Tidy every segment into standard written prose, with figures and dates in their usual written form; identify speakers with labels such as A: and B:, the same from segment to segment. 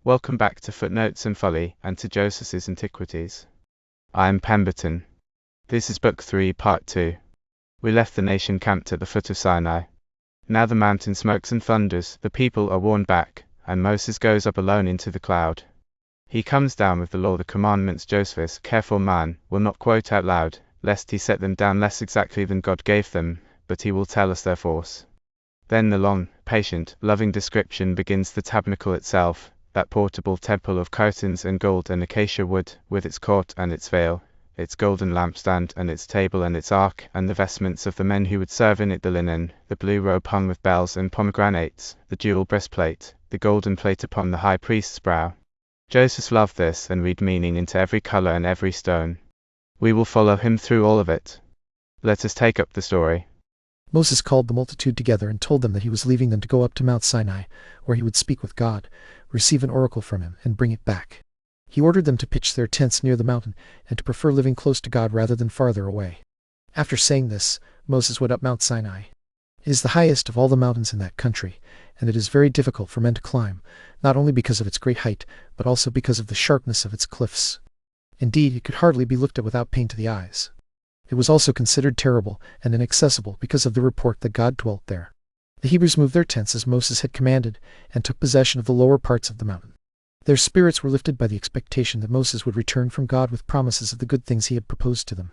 A: Welcome back to Footnotes Folly and to Josephus' Antiquities. I am Pemberton. This is Book 3, Part 2. We left the nation camped at the foot of Sinai. Now the mountain smokes and thunders, the people are worn back, and Moses goes up alone into the cloud. He comes down with the law, the commandments. Josephus, careful man, will not quote out loud, lest he set them down less exactly than God gave them, but he will tell us their force. Then the long, patient, loving description begins. The tabernacle itself, that portable temple of curtains and gold and acacia wood, with its court and its veil, its golden lampstand and its table and its ark, and the vestments of the men who would serve in it, the linen, the blue robe hung with bells and pomegranates, the jewel breastplate, the golden plate upon the high priest's brow. Joseph loved this and read meaning into every color and every stone. We will follow him through all of it. Let us take up the story.
B: Moses called the multitude together and told them that he was leaving them to go up to Mount Sinai, where he would speak with God, receive an oracle from him, and bring it back. He ordered them to pitch their tents near the mountain, and to prefer living close to God rather than farther away. After saying this, Moses went up Mount Sinai. It is the highest of all the mountains in that country, and it is very difficult for men to climb, not only because of its great height, but also because of the sharpness of its cliffs. Indeed, it could hardly be looked at without pain to the eyes. It was also considered terrible and inaccessible because of the report that God dwelt there. The Hebrews moved their tents as Moses had commanded, and took possession of the lower parts of the mountain. Their spirits were lifted by the expectation that Moses would return from God with promises of the good things he had proposed to them.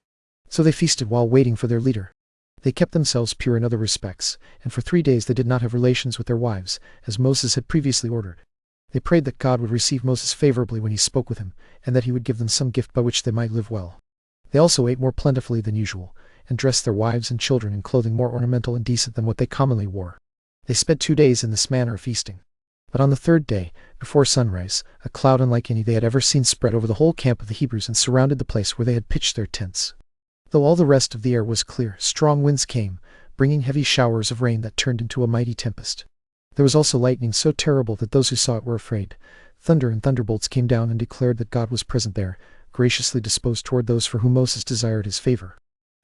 B: So they feasted while waiting for their leader. They kept themselves pure in other respects, and for 3 days they did not have relations with their wives, as Moses had previously ordered. They prayed that God would receive Moses favorably when he spoke with him, and that he would give them some gift by which they might live well. They also ate more plentifully than usual, and dressed their wives and children in clothing more ornamental and decent than what they commonly wore. They spent 2 days in this manner of feasting. But on the 3rd day, before sunrise, a cloud unlike any they had ever seen spread over the whole camp of the Hebrews and surrounded the place where they had pitched their tents. Though all the rest of the air was clear, strong winds came, bringing heavy showers of rain that turned into a mighty tempest. There was also lightning so terrible that those who saw it were afraid. Thunder and thunderbolts came down and declared that God was present there, graciously disposed toward those for whom Moses desired his favor.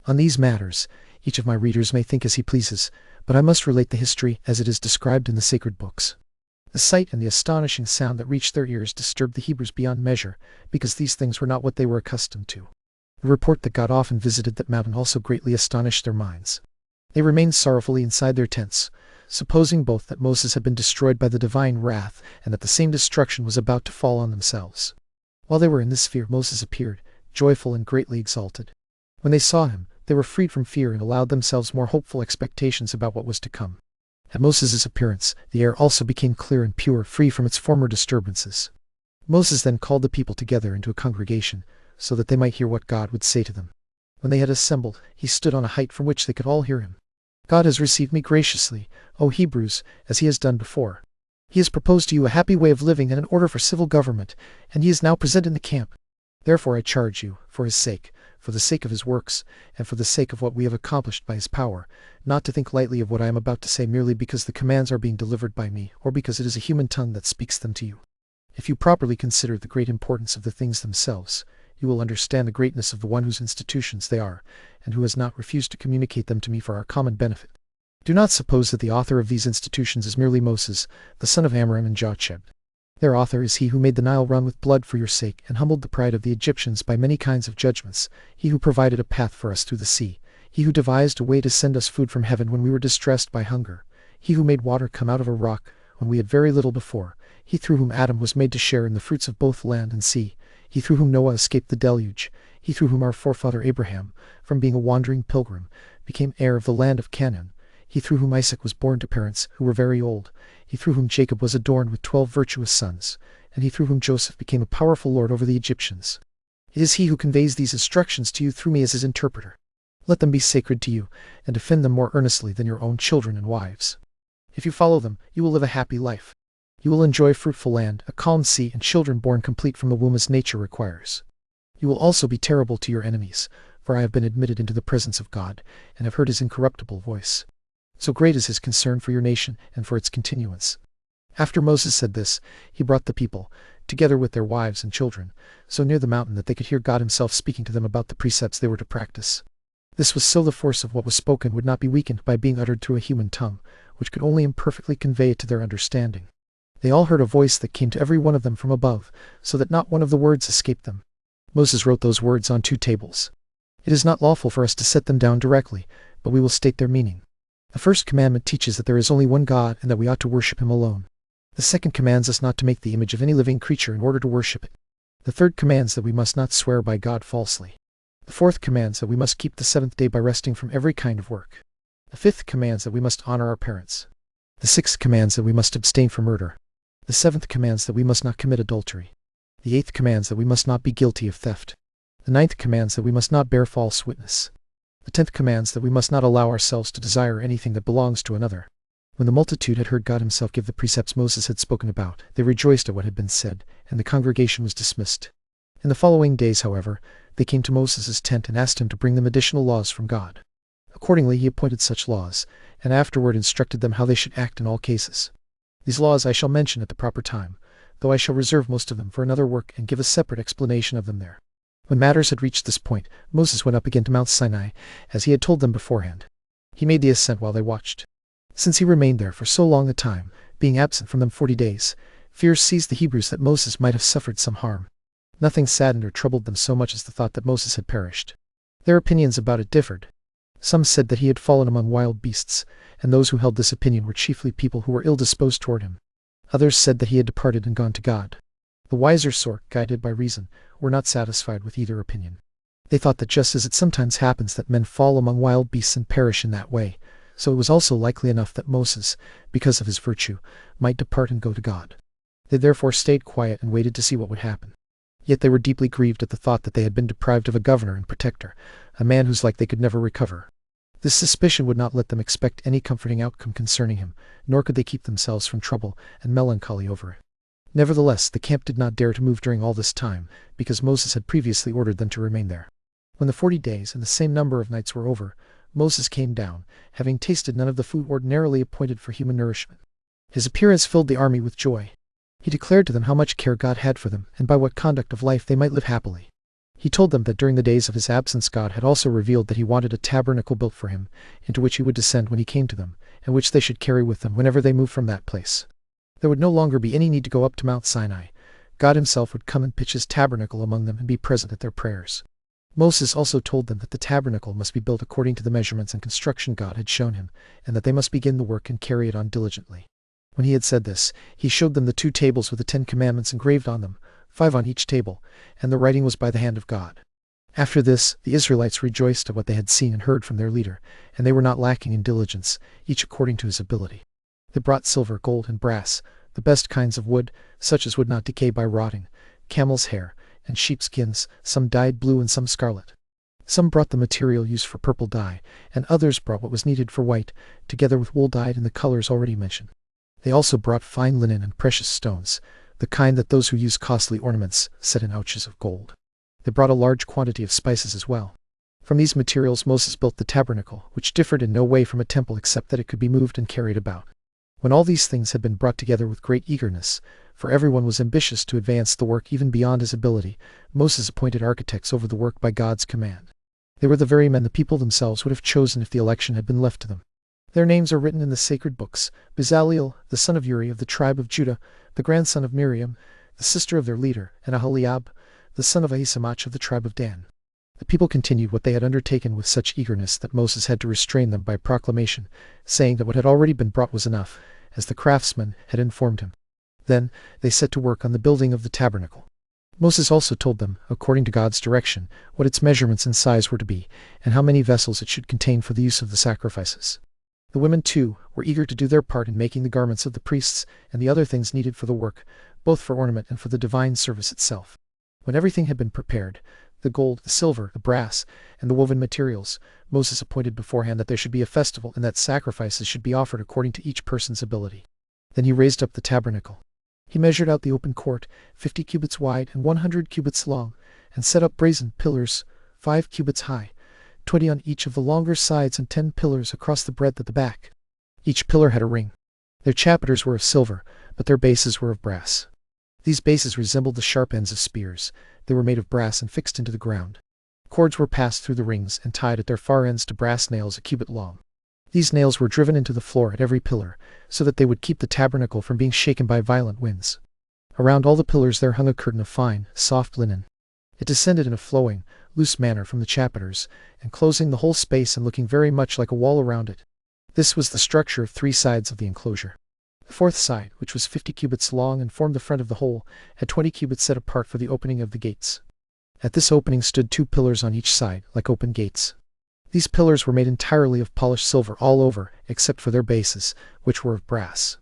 B: On these matters, each of my readers may think as he pleases, but I must relate the history as it is described in the sacred books. The sight and the astonishing sound that reached their ears disturbed the Hebrews beyond measure, because these things were not what they were accustomed to. The report that God often visited that mountain also greatly astonished their minds. They remained sorrowfully inside their tents, supposing both that Moses had been destroyed by the divine wrath, and that the same destruction was about to fall on themselves. While they were in this fear, Moses appeared, joyful and greatly exalted. When they saw him, they were freed from fear and allowed themselves more hopeful expectations about what was to come. At Moses' appearance, the air also became clear and pure, free from its former disturbances. Moses then called the people together into a congregation, so that they might hear what God would say to them. When they had assembled, he stood on a height from which they could all hear him. God has received me graciously, O Hebrews, as he has done before. He has proposed to you a happy way of living and an order for civil government, and he is now present in the camp. Therefore I charge you, for his sake, for the sake of his works, and for the sake of what we have accomplished by his power, not to think lightly of what I am about to say merely because the commands are being delivered by me, or because it is a human tongue that speaks them to you. If you properly consider the great importance of the things themselves, you will understand the greatness of the one whose institutions they are, and who has not refused to communicate them to me for our common benefit. Do not suppose that the author of these institutions is merely Moses, the son of Amram and Jocheb. Their author is he who made the Nile run with blood for your sake, and humbled the pride of the Egyptians by many kinds of judgments, he who provided a path for us through the sea, he who devised a way to send us food from heaven when we were distressed by hunger, he who made water come out of a rock when we had very little before, he through whom Adam was made to share in the fruits of both land and sea, he through whom Noah escaped the deluge, he through whom our forefather Abraham, from being a wandering pilgrim, became heir of the land of Canaan, he through whom Isaac was born to parents who were very old, he through whom Jacob was adorned with 12 virtuous sons, and he through whom Joseph became a powerful lord over the Egyptians. It is he who conveys these instructions to you through me as his interpreter. Let them be sacred to you, and defend them more earnestly than your own children and wives. If you follow them, you will live a happy life. You will enjoy fruitful land, a calm sea, and children born complete from the womb as nature requires. You will also be terrible to your enemies, for I have been admitted into the presence of God, and have heard his incorruptible voice. So great is his concern for your nation and for its continuance. After Moses said this, he brought the people, together with their wives and children, so near the mountain that they could hear God himself speaking to them about the precepts they were to practice. This was so the force of what was spoken would not be weakened by being uttered through a human tongue, which could only imperfectly convey it to their understanding. They all heard a voice that came to every one of them from above, so that not one of the words escaped them. Moses wrote those words on 2 tables. It is not lawful for us to set them down directly, but we will state their meaning. The first commandment teaches that there is only one God and that we ought to worship him alone. The second commands us not to make the image of any living creature in order to worship it. The third commands that we must not swear by God falsely. The fourth commands that we must keep the 7th day by resting from every kind of work. The fifth commands that we must honor our parents. The sixth commands that we must abstain from murder. The 7th commands that we must not commit adultery. The 8th commands that we must not be guilty of theft. The 9th commands that we must not bear false witness. The 10th commands that we must not allow ourselves to desire anything that belongs to another. When the multitude had heard God himself give the precepts Moses had spoken about, they rejoiced at what had been said, and the congregation was dismissed. In the following days, however, they came to Moses' tent and asked him to bring them additional laws from God. Accordingly he appointed such laws, and afterward instructed them how they should act in all cases. These laws I shall mention at the proper time, though I shall reserve most of them for another work and give a separate explanation of them there. When matters had reached this point, Moses went up again to Mount Sinai, as he had told them beforehand. He made the ascent while they watched. Since he remained there for so long a time, being absent from them 40 days, fears seized the Hebrews that Moses might have suffered some harm. Nothing saddened or troubled them so much as the thought that Moses had perished. Their opinions about it differed. Some said that he had fallen among wild beasts, and those who held this opinion were chiefly people who were ill-disposed toward him. Others said that he had departed and gone to God. The wiser sort, guided by reason, were not satisfied with either opinion. They thought that just as it sometimes happens that men fall among wild beasts and perish in that way, so it was also likely enough that Moses, because of his virtue, might depart and go to God. They therefore stayed quiet and waited to see what would happen. Yet they were deeply grieved at the thought that they had been deprived of a governor and protector, a man whose like they could never recover. This suspicion would not let them expect any comforting outcome concerning him, nor could they keep themselves from trouble and melancholy over it. Nevertheless, the camp did not dare to move during all this time, because Moses had previously ordered them to remain there. When the 40 days and the same number of nights were over, Moses came down, having tasted none of the food ordinarily appointed for human nourishment. His appearance filled the army with joy. He declared to them how much care God had for them, and by what conduct of life they might live happily. He told them that during the days of his absence God had also revealed that he wanted a tabernacle built for him, into which he would descend when he came to them, and which they should carry with them whenever they moved from that place. There would no longer be any need to go up to Mount Sinai. God himself would come and pitch his tabernacle among them and be present at their prayers. Moses also told them that the tabernacle must be built according to the measurements and construction God had shown him, and that they must begin the work and carry it on diligently. When he had said this, he showed them the 2 tables with the 10 commandments engraved on them, 5 on each table, and the writing was by the hand of God. After this, the Israelites rejoiced at what they had seen and heard from their leader, and they were not lacking in diligence, each according to his ability. They brought silver, gold, and brass, the best kinds of wood, such as would not decay by rotting, camel's hair, and sheepskins, some dyed blue and some scarlet. Some brought the material used for purple dye, and others brought what was needed for white, together with wool dyed in the colors already mentioned. They also brought fine linen and precious stones, the kind that those who use costly ornaments set in ouches of gold. They brought a large quantity of spices as well. From these materials Moses built the tabernacle, which differed in no way from a temple except that it could be moved and carried about. When all these things had been brought together with great eagerness, for everyone was ambitious to advance the work even beyond his ability, Moses appointed architects over the work by God's command. They were the very men the people themselves would have chosen if the election had been left to them. Their names are written in the sacred books: Bezaleel, the son of Uri of the tribe of Judah, the grandson of Miriam, the sister of their leader, and Aholiab, the son of Ahisamach of the tribe of Dan. The people continued what they had undertaken with such eagerness that Moses had to restrain them by proclamation, saying that what had already been brought was enough, as the craftsmen had informed him. Then they set to work on the building of the tabernacle. Moses also told them, according to God's direction, what its measurements and size were to be, and how many vessels it should contain for the use of the sacrifices. The women, too, were eager to do their part in making the garments of the priests and the other things needed for the work, both for ornament and for the divine service itself. When everything had been prepared, the gold, the silver, the brass, and the woven materials, Moses appointed beforehand that there should be a festival and that sacrifices should be offered according to each person's ability. Then he raised up the tabernacle. He measured out the open court, 50 cubits wide and 100 cubits long, and set up brazen pillars, 5 cubits high, 20 on each of the longer sides and 10 pillars across the breadth at the back. Each pillar had a ring. Their chapiters were of silver, but their bases were of brass. These bases resembled the sharp ends of spears. They were made of brass and fixed into the ground. Cords were passed through the rings and tied at their far ends to brass nails a cubit long. These nails were driven into the floor at every pillar, so that they would keep the tabernacle from being shaken by violent winds. Around all the pillars there hung a curtain of fine, soft linen. It descended in a flowing, loose manner from the chapiters, enclosing the whole space and looking very much like a wall around it. This was the structure of 3 sides of the enclosure. The fourth side, which was 50 cubits long and formed the front of the whole, had 20 cubits set apart for the opening of the gates. At this opening stood 2 pillars on each side, like open gates. These pillars were made entirely of polished silver all over, except for their bases, which were of brass.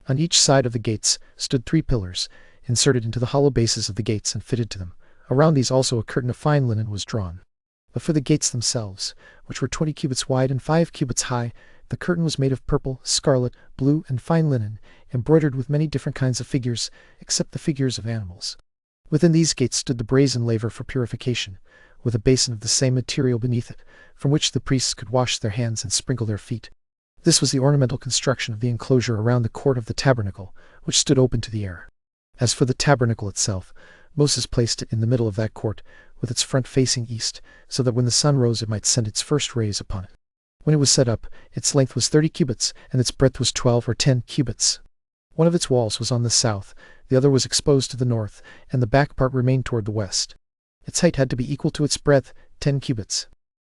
B: On each side of the gates stood 3 pillars, inserted into the hollow bases of the gates and fitted to them. Around these also a curtain of fine linen was drawn. But for the gates themselves, which were 20 cubits wide and 5 cubits high, the curtain was made of purple, scarlet, blue, and fine linen, embroidered with many different kinds of figures, except the figures of animals. Within these gates stood the brazen laver for purification, with a basin of the same material beneath it, from which the priests could wash their hands and sprinkle their feet. This was the ornamental construction of the enclosure around the court of the tabernacle, which stood open to the air. As for the tabernacle itself, Moses placed it in the middle of that court, with its front facing east, so that when the sun rose it might send its first rays upon it. When it was set up, its length was 30 cubits, and its breadth was 12 or 10 cubits. One of its walls was on the south, the other was exposed to the north, and the back part remained toward the west. Its height had to be equal to its breadth, 10 cubits.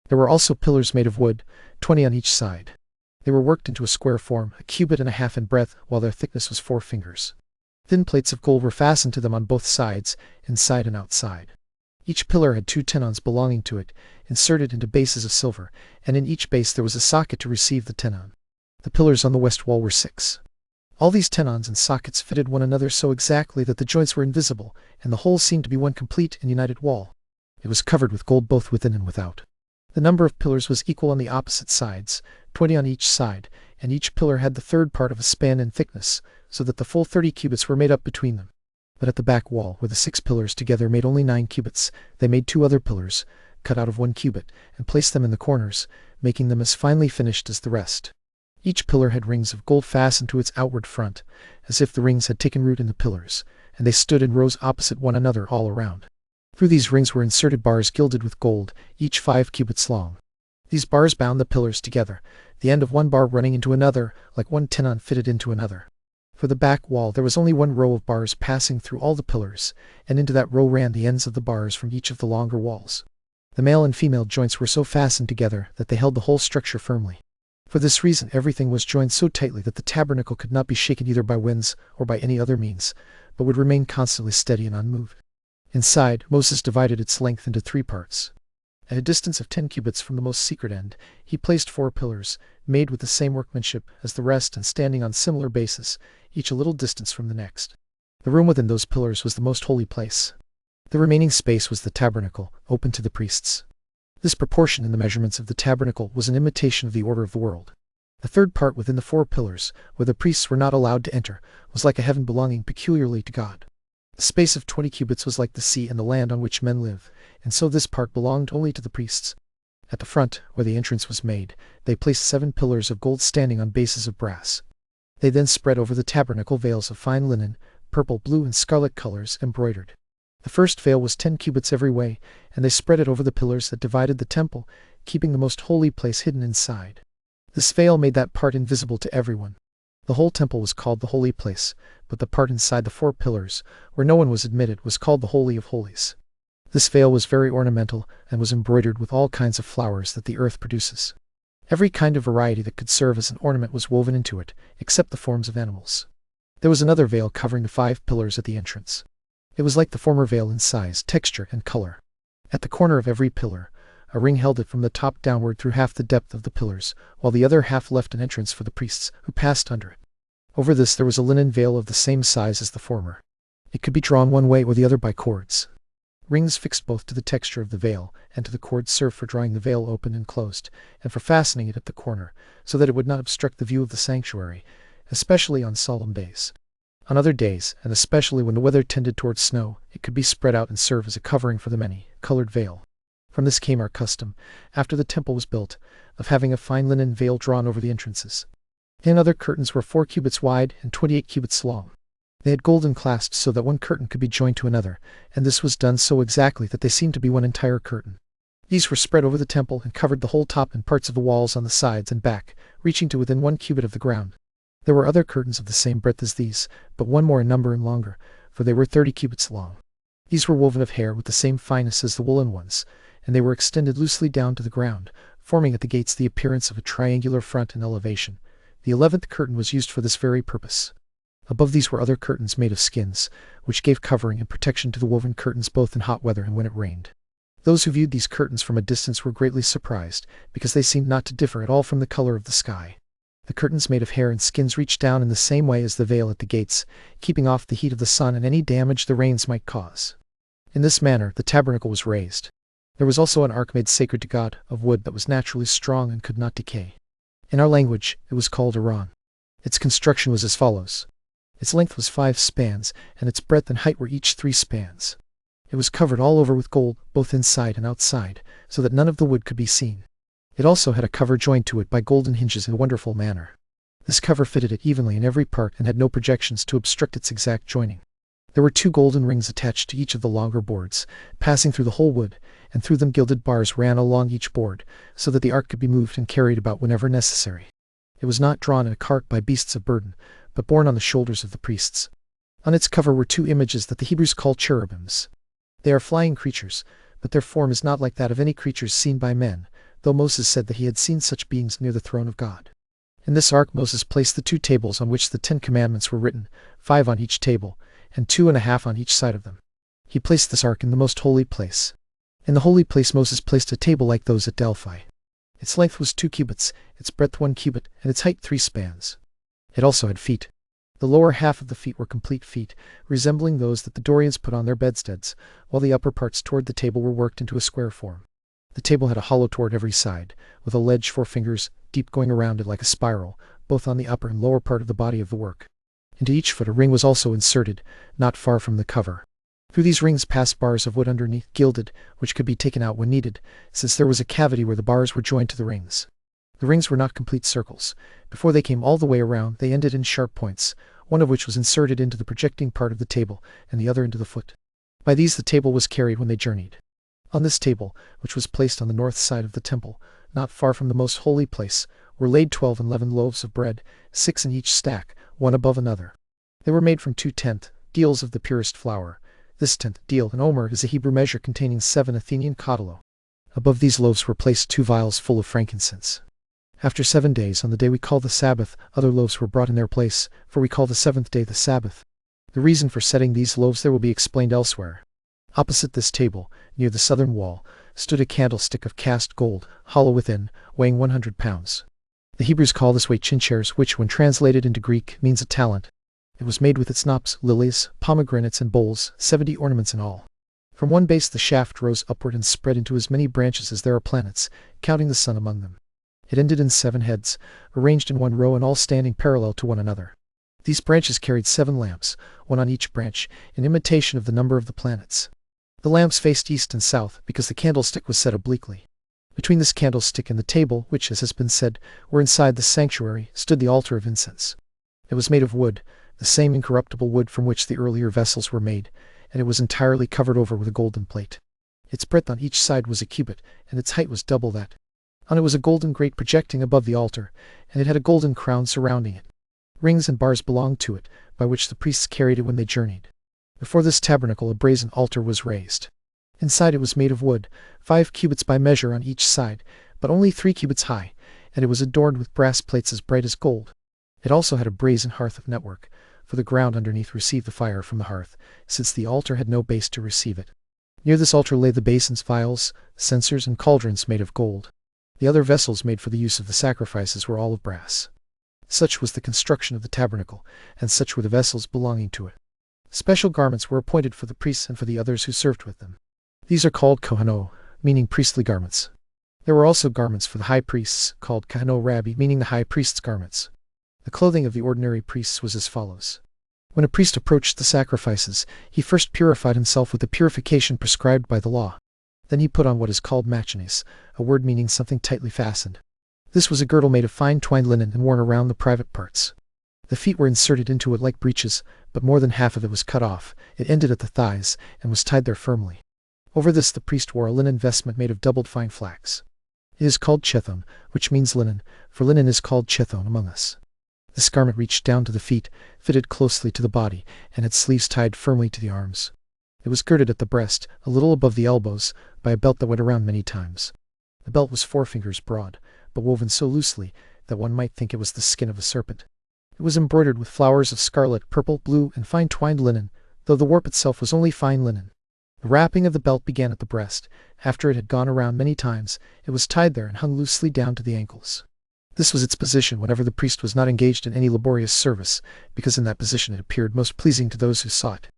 B: There were also pillars made of wood, 20 on each side. They were worked into a square form, a cubit and a half in breadth, while their thickness was 4 fingers. Thin plates of gold were fastened to them on both sides, inside and outside. Each pillar had 2 tenons belonging to it, inserted into bases of silver, and in each base there was a socket to receive the tenon. The pillars on the west wall were 6. All these tenons and sockets fitted one another so exactly that the joints were invisible, and the whole seemed to be one complete and united wall. It was covered with gold both within and without. The number of pillars was equal on the opposite sides, 20 on each side, and each pillar had the third part of a span in thickness, so that the full 30 cubits were made up between them. But at the back wall, where the 6 pillars together made only 9 cubits, they made 2 other pillars, cut out of 1 cubit, and placed them in the corners, making them as finely finished as the rest. Each pillar had rings of gold fastened to its outward front, as if the rings had taken root in the pillars, and they stood in rows opposite one another all around. Through these rings were inserted bars gilded with gold, each 5 cubits long. These bars bound the pillars together, the end of one bar running into another, like one tenon fitted into another. For the back wall there was only 1 row of bars passing through all the pillars, and into that row ran the ends of the bars from each of the longer walls. The male and female joints were so fastened together that they held the whole structure firmly. For this reason everything was joined so tightly that the tabernacle could not be shaken either by winds or by any other means, but would remain constantly steady and unmoved. Inside, Moses divided its length into 3 parts. At a distance of 10 cubits from the most secret end, he placed 4 pillars, made with the same workmanship as the rest and standing on similar bases, each a little distance from the next. The room within those pillars was the most holy place. The remaining space was the tabernacle, open to the priests. This proportion in the measurements of the tabernacle was an imitation of the order of the world. The third part within the 4 pillars, where the priests were not allowed to enter, was like a heaven belonging peculiarly to God. The space of 20 cubits was like the sea and the land on which men live, and so this part belonged only to the priests. At the front, where the entrance was made, they placed 7 pillars of gold standing on bases of brass. They then spread over the tabernacle veils of fine linen, purple, blue, and scarlet colors, embroidered. The first veil was 10 cubits every way, and they spread it over the pillars that divided the temple, keeping the most holy place hidden inside. This veil made that part invisible to everyone. The whole temple was called the holy place, but the part inside the 4 pillars, where no one was admitted, was called the Holy of Holies. This veil was very ornamental, and was embroidered with all kinds of flowers that the earth produces. Every kind of variety that could serve as an ornament was woven into it, except the forms of animals. There was another veil covering the 5 pillars at the entrance. It was like the former veil in size, texture, and color. At the corner of every pillar, a ring held it from the top downward through half the depth of the pillars, while the other half left an entrance for the priests, who passed under it. Over this there was a linen veil of the same size as the former. It could be drawn one way or the other by cords. Rings fixed both to the texture of the veil and to the cords served for drawing the veil open and closed, and for fastening it at the corner, so that it would not obstruct the view of the sanctuary, especially on solemn days. On other days, and especially when the weather tended towards snow, it could be spread out and serve as a covering for the many-colored veil. From this came our custom, after the temple was built, of having a fine linen veil drawn over the entrances. And other curtains were 4 cubits wide and 28 cubits long. They had golden clasps so that one curtain could be joined to another, and this was done so exactly that they seemed to be one entire curtain. These were spread over the temple and covered the whole top and parts of the walls on the sides and back, reaching to within 1 cubit of the ground. There were other curtains of the same breadth as these, but one more in number and longer, for they were 30 cubits long. These were woven of hair with the same fineness as the woolen ones, and they were extended loosely down to the ground, forming at the gates the appearance of a triangular front and elevation. The 11th curtain was used for this very purpose. Above these were other curtains made of skins, which gave covering and protection to the woven curtains both in hot weather and when it rained. Those who viewed these curtains from a distance were greatly surprised, because they seemed not to differ at all from the color of the sky. The curtains made of hair and skins reached down in the same way as the veil at the gates, keeping off the heat of the sun and any damage the rains might cause. In this manner the tabernacle was raised. There was also an ark made sacred to God, of wood that was naturally strong and could not decay. In our language it was called Aran. Its construction was as follows. Its length was 5 spans, and its breadth and height were each 3 spans. It was covered all over with gold, both inside and outside, so that none of the wood could be seen. It also had a cover joined to it by golden hinges in a wonderful manner. This cover fitted it evenly in every part and had no projections to obstruct its exact joining. There were 2 golden rings attached to each of the longer boards, passing through the whole wood, and through them gilded bars ran along each board, so that the ark could be moved and carried about whenever necessary. It was not drawn in a cart by beasts of burden, but borne on the shoulders of the priests. On its cover were 2 images that the Hebrews call cherubims. They are flying creatures, but their form is not like that of any creatures seen by men, though Moses said that he had seen such beings near the throne of God. In this ark Moses placed the 2 tables on which the 10 commandments were written, 5 on each table, and 2.5 on each side of them. He placed this ark in the most holy place. In the holy place Moses placed a table like those at Delphi. Its length was 2 cubits, its breadth 1 cubit, and its height 3 spans. It also had feet. The lower half of the feet were complete feet, resembling those that the Dorians put on their bedsteads, while the upper parts toward the table were worked into a square form. The table had a hollow toward every side, with a ledge 4 fingers deep going around it like a spiral, both on the upper and lower part of the body of the work. Into each foot a ring was also inserted, not far from the cover. Through these rings passed bars of wood underneath, gilded, which could be taken out when needed, since there was a cavity where the bars were joined to the rings. The rings were not complete circles. Before they came all the way around, they ended in sharp points, one of which was inserted into the projecting part of the table, and the other into the foot. By these the table was carried when they journeyed. On this table, which was placed on the north side of the temple, not far from the most holy place, were laid 12 unleavened loaves of bread, 6 in each stack, one above another. They were made from 2 tenth deals of the purest flour. This tenth deal, an omer, is a Hebrew measure containing 7 Athenian codalo. Above these loaves were placed 2 vials full of frankincense. After 7 days, on the day we call the Sabbath, other loaves were brought in their place, for we call the 7th day the Sabbath. The reason for setting these loaves there will be explained elsewhere. Opposite this table, near the southern wall, stood a candlestick of cast gold, hollow within, weighing 100 pounds. The Hebrews call this weight chincheres, which, when translated into Greek, means a talent. It was made with its knops, lilies, pomegranates, and bowls, 70 ornaments in all. From one base the shaft rose upward and spread into as many branches as there are planets, counting the sun among them. It ended in 7 heads, arranged in one row and all standing parallel to one another. These branches carried 7 lamps, one on each branch, in imitation of the number of the planets. The lamps faced east and south, because the candlestick was set obliquely. Between this candlestick and the table, which, as has been said, were inside the sanctuary, stood the altar of incense. It was made of wood, the same incorruptible wood from which the earlier vessels were made, and it was entirely covered over with a golden plate. Its breadth on each side was a cubit, and its height was double that. On it was a golden grate projecting above the altar, and it had a golden crown surrounding it. Rings and bars belonged to it, by which the priests carried it when they journeyed. Before this tabernacle a brazen altar was raised. Inside it was made of wood, 5 cubits by measure on each side, but only 3 cubits high, and it was adorned with brass plates as bright as gold. It also had a brazen hearth of network, for the ground underneath received the fire from the hearth, since the altar had no base to receive it. Near this altar lay the basins, vials, censers, and cauldrons made of gold. The other vessels made for the use of the sacrifices were all of brass. Such was the construction of the tabernacle, and such were the vessels belonging to it. Special garments were appointed for the priests and for the others who served with them. These are called kohano, meaning priestly garments. There were also garments for the high priests, called kahano rabbi, meaning the high priest's garments. The clothing of the ordinary priests was as follows. When a priest approached the sacrifices, he first purified himself with the purification prescribed by the law. Then he put on what is called machines, a word meaning something tightly fastened. This was a girdle made of fine twined linen and worn around the private parts. The feet were inserted into it like breeches, but more than half of it was cut off. It ended at the thighs, and was tied there firmly. Over this the priest wore a linen vestment made of doubled fine flax. It is called chethon, which means linen, for linen is called chethon among us. This garment reached down to the feet, fitted closely to the body, and had sleeves tied firmly to the arms. It was girded at the breast, a little above the elbows, by a belt that went around many times. The belt was 4 fingers broad, but woven so loosely that one might think it was the skin of a serpent. It was embroidered with flowers of scarlet, purple, blue, and fine twined linen, though the warp itself was only fine linen. The wrapping of the belt began at the breast. After it had gone around many times, it was tied there and hung loosely down to the ankles. This was its position whenever the priest was not engaged in any laborious service, because in that position it appeared most pleasing to those who saw it.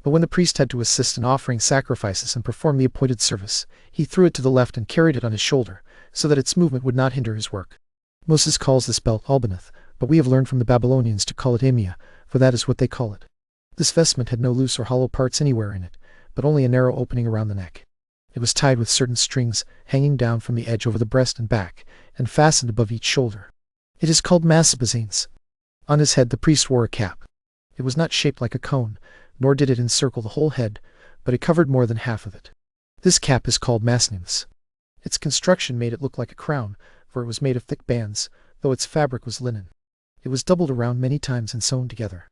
B: But when the priest had to assist in offering sacrifices and perform the appointed service, he threw it to the left and carried it on his shoulder, so that its movement would not hinder his work. Moses calls this belt Albanath, but we have learned from the Babylonians to call it Amia, for that is what they call it. This vestment had no loose or hollow parts anywhere in it, but only a narrow opening around the neck. It was tied with certain strings, hanging down from the edge over the breast and back, and fastened above each shoulder. It is called massabazines. On his head the priest wore a cap. It was not shaped like a cone, nor did it encircle the whole head, but it covered more than half of it. This cap is called masnimths. Its construction made it look like a crown, for it was made of thick bands, though its fabric was linen. It was doubled around many times and sewn together.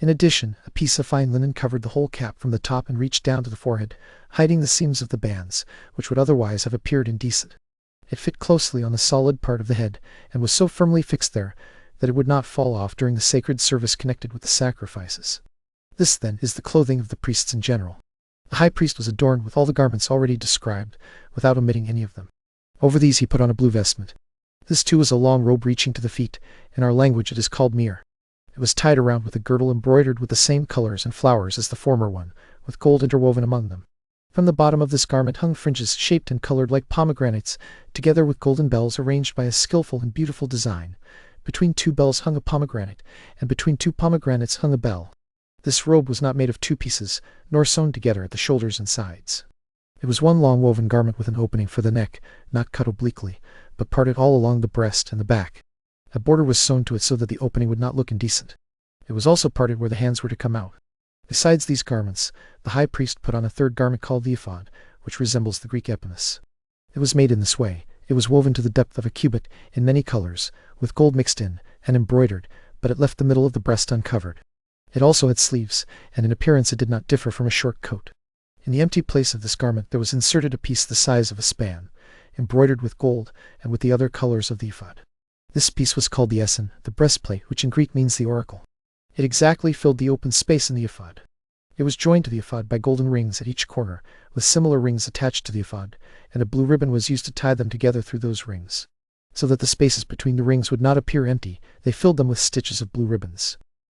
B: In addition, a piece of fine linen covered the whole cap from the top and reached down to the forehead, hiding the seams of the bands, which would otherwise have appeared indecent. It fit closely on the solid part of the head, and was so firmly fixed there that it would not fall off during the sacred service connected with the sacrifices. This, then, is the clothing of the priests in general. The high priest was adorned with all the garments already described, without omitting any of them. Over these he put on a blue vestment. This too was a long robe reaching to the feet. In our language it is called mir. It was tied around with a girdle embroidered with the same colors and flowers as the former one, with gold interwoven among them. From the bottom of this garment hung fringes shaped and colored like pomegranates, together with golden bells arranged by a skillful and beautiful design. Between 2 bells hung a pomegranate, and between 2 pomegranates hung a bell. This robe was not made of 2 pieces, nor sewn together at the shoulders and sides. It was one long woven garment with an opening for the neck, not cut obliquely, but parted all along the breast and the back. A border was sewn to it so that the opening would not look indecent. It was also parted where the hands were to come out. Besides these garments, the high priest put on a third garment called the ephod, which resembles the Greek eponymous. It was made in this way. It was woven to the depth of a cubit, in many colors, with gold mixed in, and embroidered, but it left the middle of the breast uncovered. It also had sleeves, and in appearance it did not differ from a short coat. In the empty place of this garment there was inserted a piece the size of a span, embroidered with gold, and with the other colors of the ephod. This piece was called the essen, the breastplate, which in Greek means the oracle. It exactly filled the open space in the ephod. It was joined to the ephod by golden rings at each corner, with similar rings attached to the ephod, and a blue ribbon was used to tie them together through those rings. So that the spaces between the rings would not appear empty, they filled them with stitches of blue ribbons.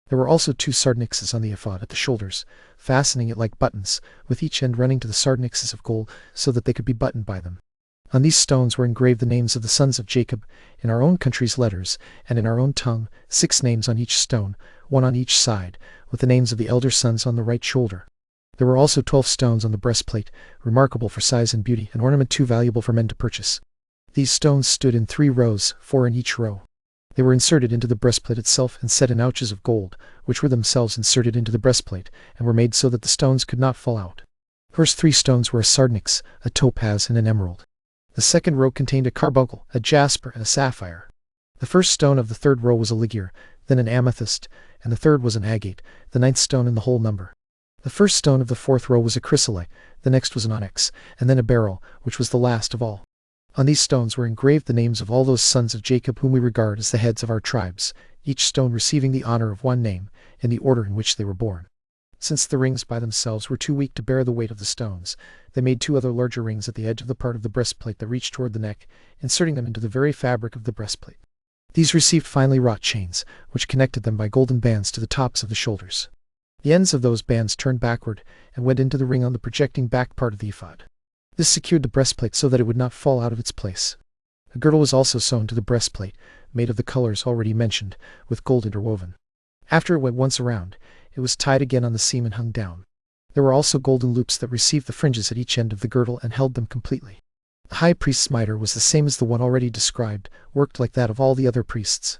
B: There were also 2 sardonyxes on the ephod at the shoulders, fastening it like buttons, with each end running to the sardonyxes of gold, so that they could be buttoned by them. On these stones were engraved the names of the sons of Jacob, in our own country's letters, and in our own tongue, 6 names on each stone, 1 on each side, with the names of the elder sons on the right shoulder. There were also 12 stones on the breastplate, remarkable for size and beauty, an ornament too valuable for men to purchase. These stones stood in 3 rows, 4 in each row. They were inserted into the breastplate itself and set in ouches of gold, which were themselves inserted into the breastplate, and were made so that the stones could not fall out. First 3 stones were a sardonyx, a topaz, and an emerald. The second row contained a carbuncle, a jasper, and a sapphire. The first stone of the third row was a ligure, then an amethyst, and the third was an agate, the 9th stone in the whole number. The first stone of the 4th row was a chrysolite, the next was an onyx, and then a beryl, which was the last of all. On these stones were engraved the names of all those sons of Jacob whom we regard as the heads of our tribes, each stone receiving the honor of one name, in the order in which they were born. Since the rings by themselves were too weak to bear the weight of the stones, they made 2 other larger rings at the edge of the part of the breastplate that reached toward the neck, inserting them into the very fabric of the breastplate. These received finely wrought chains, which connected them by golden bands to the tops of the shoulders. The ends of those bands turned backward and went into the ring on the projecting back part of the ephod. This secured the breastplate so that it would not fall out of its place. A girdle was also sewn to the breastplate, made of the colors already mentioned, with gold interwoven. After it went once around, it was tied again on the seam and hung down. There were also golden loops that received the fringes at each end of the girdle and held them completely. The high priest's mitre was the same as the one already described, worked like that of all the other priests.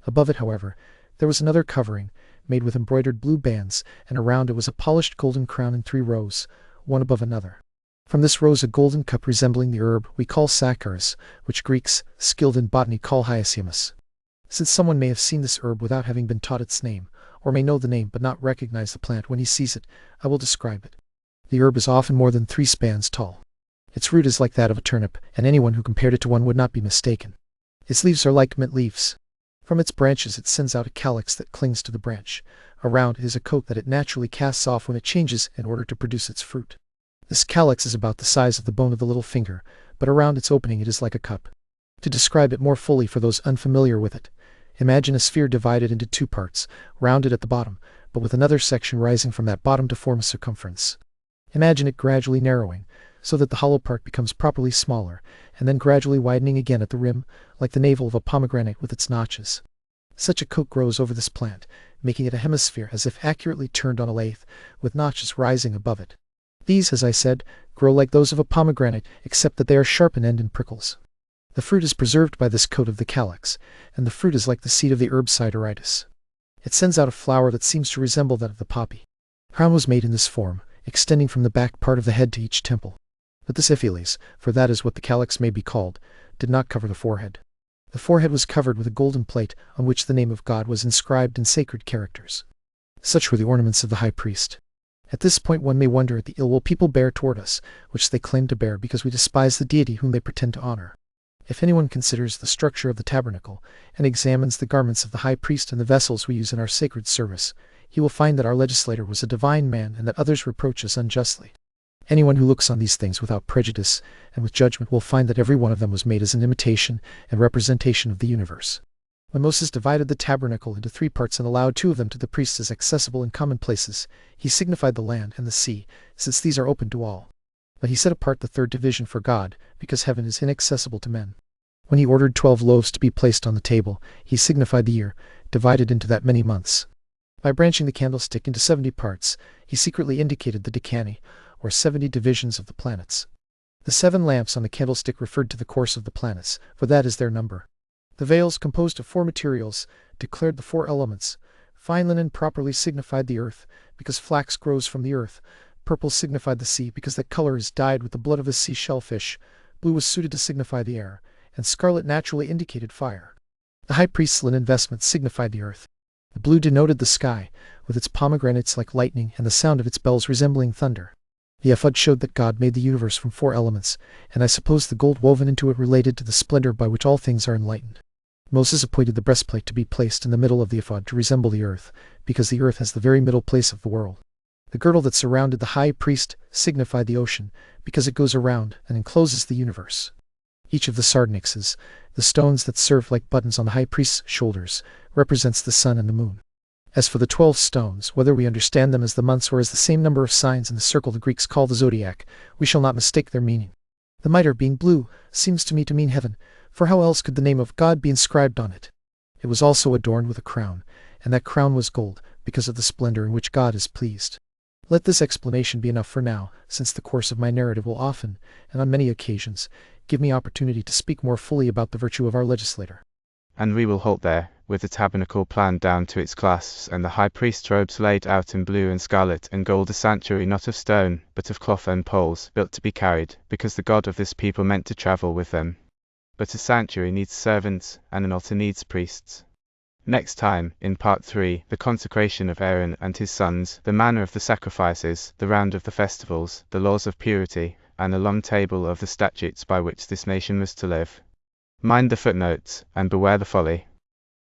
B: Above it, however, there was another covering, made with embroidered blue bands, and around it was a polished golden crown in 3 rows, one above another. From this rose a golden cup resembling the herb we call saccharis, which Greeks, skilled in botany, call hyacinthus. Since someone may have seen this herb without having been taught its name, or may know the name but not recognize the plant when he sees it, I will describe it. The herb is often more than 3 spans tall. Its root is like that of a turnip, and anyone who compared it to one would not be mistaken. Its leaves are like mint leaves. From its branches it sends out a calyx that clings to the branch. Around it is a coat that it naturally casts off when it changes in order to produce its fruit. This calyx is about the size of the bone of the little finger, but around its opening it is like a cup. To describe it more fully for those unfamiliar with it, imagine a sphere divided into 2 parts, rounded at the bottom, but with another section rising from that bottom to form a circumference. Imagine it gradually narrowing, so that the hollow part becomes properly smaller, and then gradually widening again at the rim, like the navel of a pomegranate with its notches. Such a coat grows over this plant, making it a hemisphere as if accurately turned on a lathe, with notches rising above it. These, as I said, grow like those of a pomegranate, except that they are sharp in end and prickles. The fruit is preserved by this coat of the calyx, and the fruit is like the seed of the herb sideritis. It sends out a flower that seems to resemble that of the poppy. The crown was made in this form, extending from the back part of the head to each temple. But this ephilis, for that is what the calyx may be called, did not cover the forehead. The forehead was covered with a golden plate on which the name of God was inscribed in sacred characters. Such were the ornaments of the high priest. At this point one may wonder at the ill will people bear toward us, which they claim to bear because we despise the deity whom they pretend to honor. If anyone considers the structure of the tabernacle, and examines the garments of the high priest and the vessels we use in our sacred service, he will find that our legislator was a divine man and that others reproach us unjustly. Anyone who looks on these things without prejudice and with judgment will find that every one of them was made as an imitation and representation of the universe. When Moses divided the tabernacle into 3 parts and allowed 2 of them to the priests as accessible in common places, he signified the land and the sea, since these are open to all. But he set apart the 3rd division for God, because heaven is inaccessible to men. When he ordered 12 loaves to be placed on the table, he signified the year, divided into that many months. By branching the candlestick into 70 parts, he secretly indicated the decani, or 70 divisions of the planets. The 7 lamps on the candlestick referred to the course of the planets, for that is their number. The veils, composed of 4 materials, declared the 4 elements. Fine linen properly signified the earth, because flax grows from the earth. Purple signified the sea, because that color is dyed with the blood of a sea shellfish. Blue was suited to signify the air, and scarlet naturally indicated fire. The high priest's linen vestments signified the earth. The blue denoted the sky, with its pomegranates like lightning and the sound of its bells resembling thunder. The ephod showed that God made the universe from 4 elements, and I suppose the gold woven into it related to the splendor by which all things are enlightened. Moses appointed the breastplate to be placed in the middle of the ephod to resemble the earth, because the earth has the very middle place of the world. The girdle that surrounded the high priest signified the ocean, because it goes around and encloses the universe. Each of the sardonyxes, the stones that serve like buttons on the high priest's shoulders, represents the sun and the moon. As for the 12 stones, whether we understand them as the months or as the same number of signs in the circle the Greeks call the zodiac, we shall not mistake their meaning. The mitre, being blue, seems to me to mean heaven, for how else could the name of God be inscribed on it? It was also adorned with a crown, and that crown was gold, because of the splendor in which God is pleased. Let this explanation be enough for now, since the course of my narrative will often, and on many occasions, give me opportunity to speak more fully about the virtue of our legislator.
A: And we will halt there, with the tabernacle planned down to its clasps, and the high priest's robes laid out in blue and scarlet and gold, a sanctuary not of stone, but of cloth and poles, built to be carried, because the God of this people meant to travel with them. But a sanctuary needs servants, and an altar needs priests. Next time, in part 3, the consecration of Aaron and his sons, the manner of the sacrifices, the round of the festivals, the laws of purity, and a long table of the statutes by which this nation was to live. Mind the footnotes, and beware the folly.